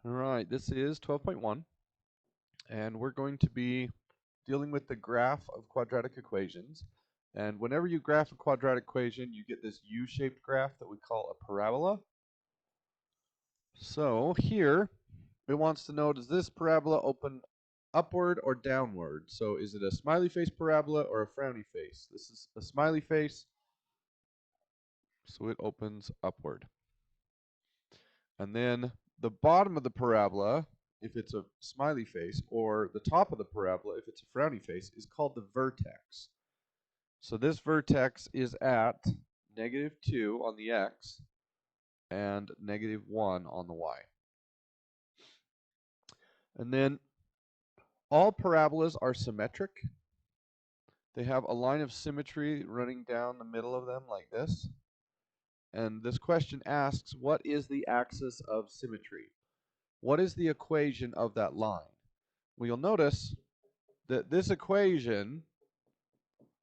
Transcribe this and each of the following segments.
All right, this is 12.1, and we're going to be dealing with the graph of quadratic equations. And whenever you graph a quadratic equation, you get this U-shaped graph that we call a parabola. So here, it wants to know, does this parabola open upward or downward? So is it a smiley face parabola or a frowny face? This is a smiley face, so it opens upward. And then the bottom of the parabola, if it's a smiley face, or the top of the parabola, if it's a frowny face, is called the vertex. So this vertex is at -2 on the x and -1 on the y. And then all parabolas are symmetric. They have a line of symmetry running down the middle of them like this. And this question asks, what is the axis of symmetry? What is the equation of that line? Well, you'll notice that this equation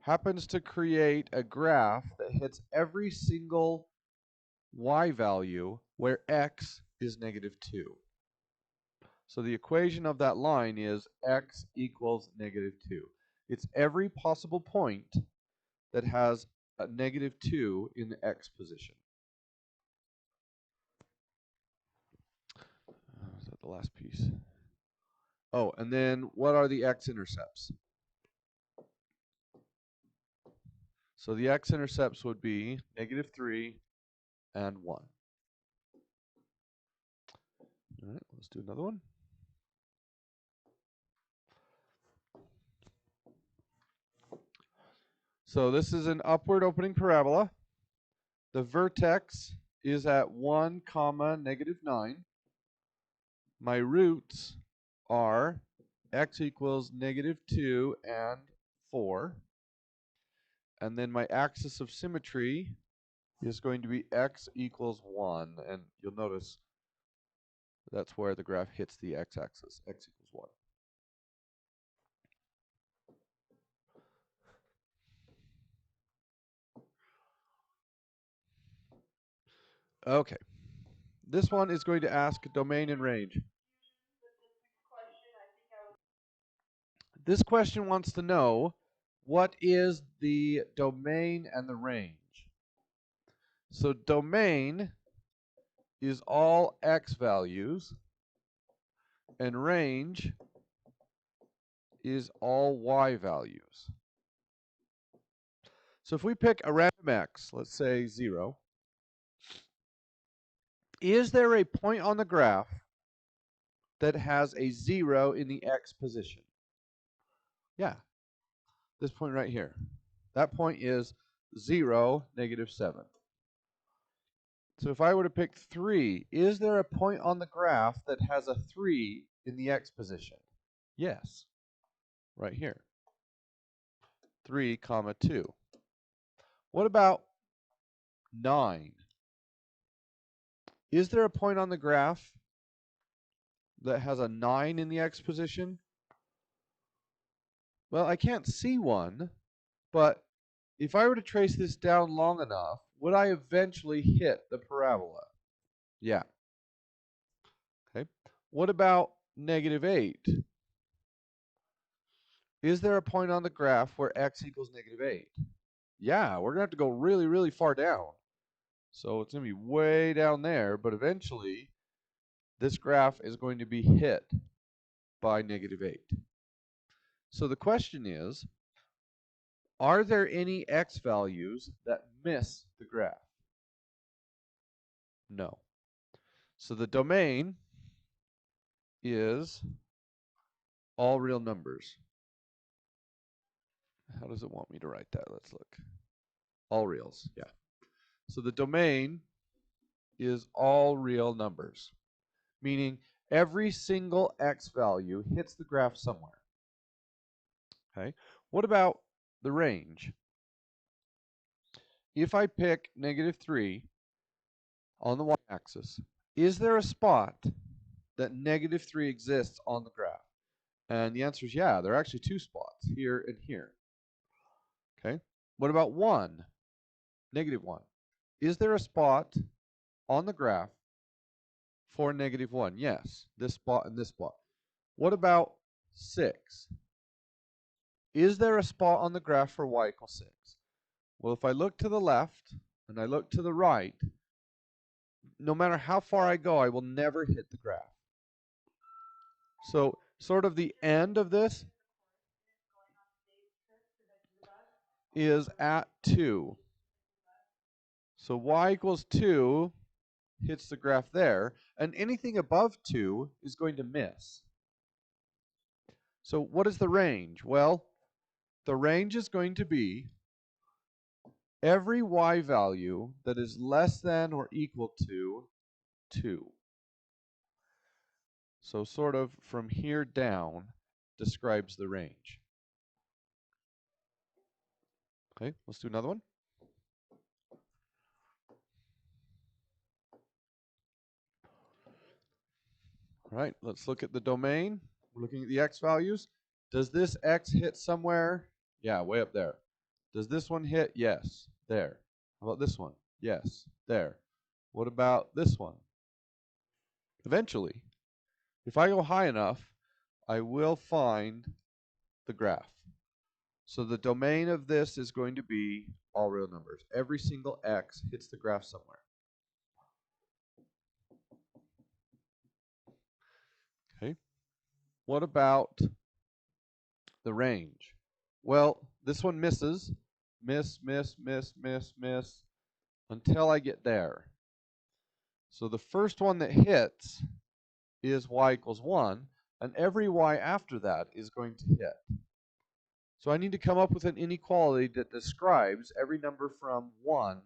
happens to create a graph that hits every single y value where x is -2. So the equation of that line is x equals -2. It's every possible point that has a -2 in the x position. Is that the last piece? Oh, and then what are the x-intercepts? So the x-intercepts would be -3 and 1. All right, let's do another one. So this is an upward opening parabola. The vertex is at 1, -9. My roots are x equals -2 and 4. And then my axis of symmetry is going to be x equals 1. And you'll notice that's where the graph hits the x-axis, x equals 1. Okay. This one is going to ask domain and range. This question wants to know, what is the domain and the range? So domain is all x values, and range is all y values. So if we pick a random x, let's say 0, is there a point on the graph that has a 0 in the x position? Yeah, this point right here. That point is 0, -7. So if I were to pick 3, is there a point on the graph that has a 3 in the x position? Yes, right here. 3, 2. What about 9? Is there a point on the graph that has a 9 in the x position? Well, I can't see one, but if I were to trace this down long enough, would I eventually hit the parabola? Yeah. Okay. What about -8? Is there a point on the graph where x equals -8? Yeah, we're going to have to go really, really far down. So it's going to be way down there, but eventually this graph is going to be hit by -8. So the question is, are there any x values that miss the graph? No. So the domain is all real numbers. How does it want me to write that? Let's look. All reals, yeah. So the domain is all real numbers, meaning every single x value hits the graph somewhere. Okay. What about the range? If I pick -3 on the y-axis, is there a spot that -3 exists on the graph? And the answer is yeah, there are actually 2 spots, here and here. Okay. What about 1? -1. Is there a spot on the graph 4, -1. Yes, this spot and this spot. What about 6? Is there a spot on the graph for y equals 6? Well, if I look to the left and I look to the right, no matter how far I go, I will never hit the graph. So sort of the end of this is at 2. So y equals 2 hits the graph there, and anything above 2 is going to miss. So what is the range? Well, the range is going to be every y value that is less than or equal to 2. So sort of from here down describes the range. Okay, let's do another one. All right, let's look at the domain. We're looking at the x values. Does this x hit somewhere? Yeah, way up there. Does this one hit? Yes, there. How about this one? Yes, there. What about this one? Eventually, if I go high enough, I will find the graph. So the domain of this is going to be all real numbers. Every single x hits the graph somewhere. Okay. What about the range? Well, this one misses. Miss, miss, miss, miss, miss, until I get there. So the first one that hits is y equals 1, and every y after that is going to hit. So I need to come up with an inequality that describes every number from 1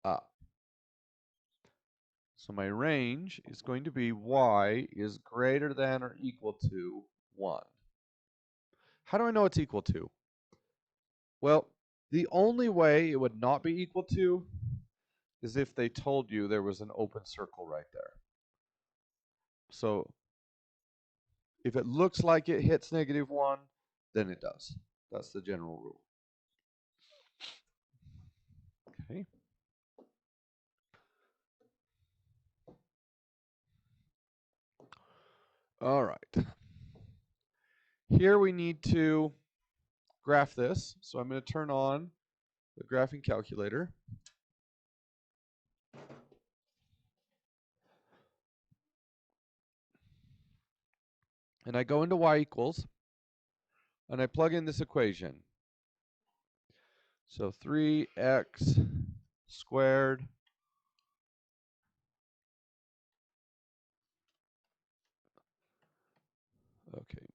up. So my range is going to be y is greater than or equal to 1. How do I know it's equal to? Well, the only way it would not be equal to is if they told you there was an open circle right there. So if it looks like it hits -1, then it does. That's the general rule. Okay. All right. Here we need to graph this. So I'm going to turn on the graphing calculator. And I go into y equals, and I plug in this equation. So 3x squared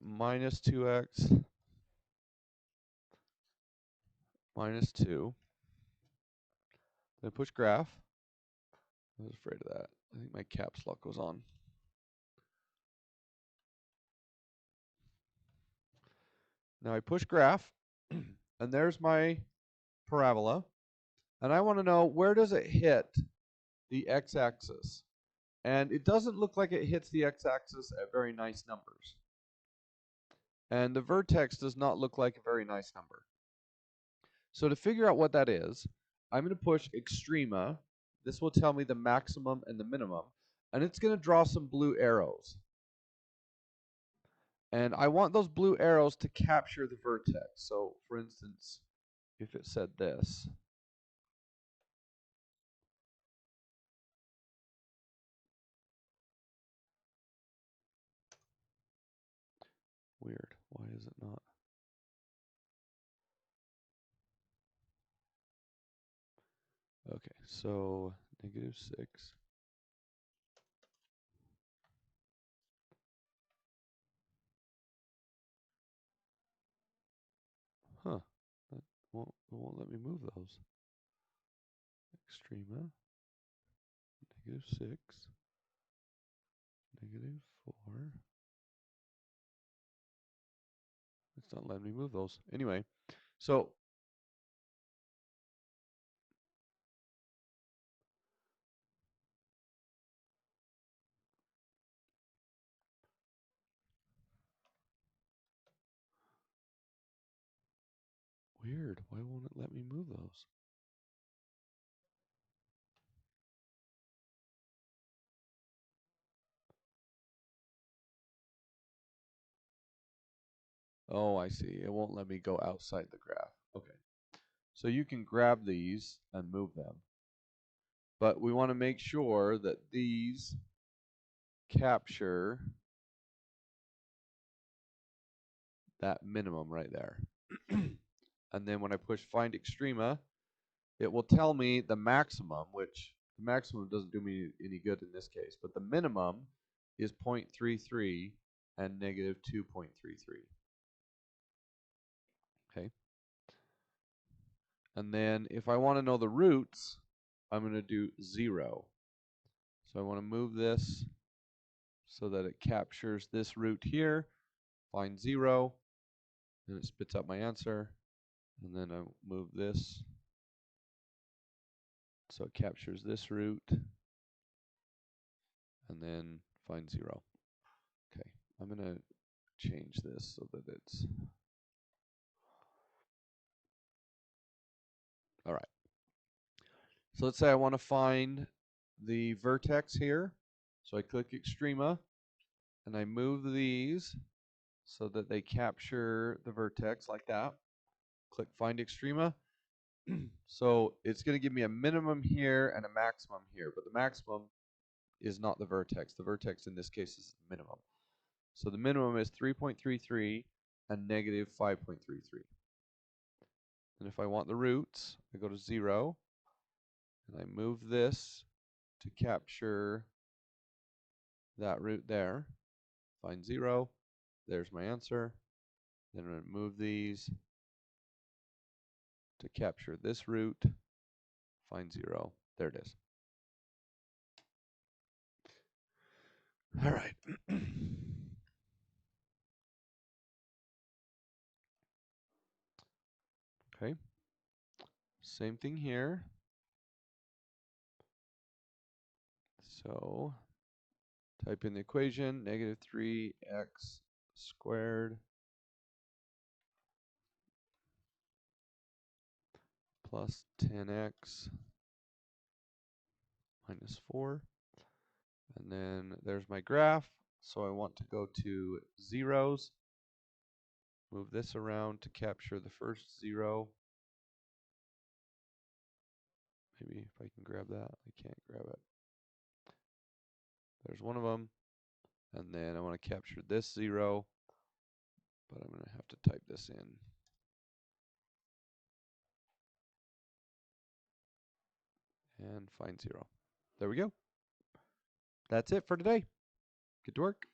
minus 2x minus 2. Then push graph. I was afraid of that. I think my caps lock goes on. Now I push graph, and there's my parabola. And I want to know, where does it hit the x-axis? And it doesn't look like it hits the x-axis at very nice numbers. And the vertex does not look like a very nice number. So to figure out what that is, I'm going to push extrema. This will tell me the maximum and the minimum. And it's going to draw some blue arrows. And I want those blue arrows to capture the vertex. So for instance, if it said this, weird, why is it not? Okay, so -6. Huh, that won't let me move those. Extrema, -6, -4. It's not letting me move those. Anyway, so weird, why won't it let me move those? Oh, I see. It won't let me go outside the graph. Okay. So you can grab these and move them. But we want to make sure that these capture that minimum right there. And then when I push find extrema, it will tell me the maximum, which the maximum doesn't do me any good in this case, but the minimum is 0.33 and negative 2.33. Okay. And then if I want to know the roots, I'm going to do 0. So I want to move this so that it captures this root here, find 0, and it spits out my answer. And then I move this so it captures this root, and then find 0. Okay, I'm going to change this so that it's... All right. So let's say I want to find the vertex here. So I click extrema, and I move these so that they capture the vertex like that. Click find extrema. So it's going to give me a minimum here and a maximum here, but the maximum is not the vertex. The vertex in this case is the minimum. So the minimum is 3.33 and negative 5.33. And if I want the roots, I go to 0, and I move this to capture that root there. Find 0. There's my answer. Then I'm going to move these to capture this root. Find 0. There it is. All right. Okay. Same thing here. So type in the equation, negative 3x squared plus 10x minus 4. And then there's my graph. So I want to go to zeros. Move this around to capture the first 0. Maybe if I can grab that. I can't grab it. There's one of them. And then I want to capture this 0. But I'm going to have to type this in. And find 0. There we go. That's it for today. Get to work.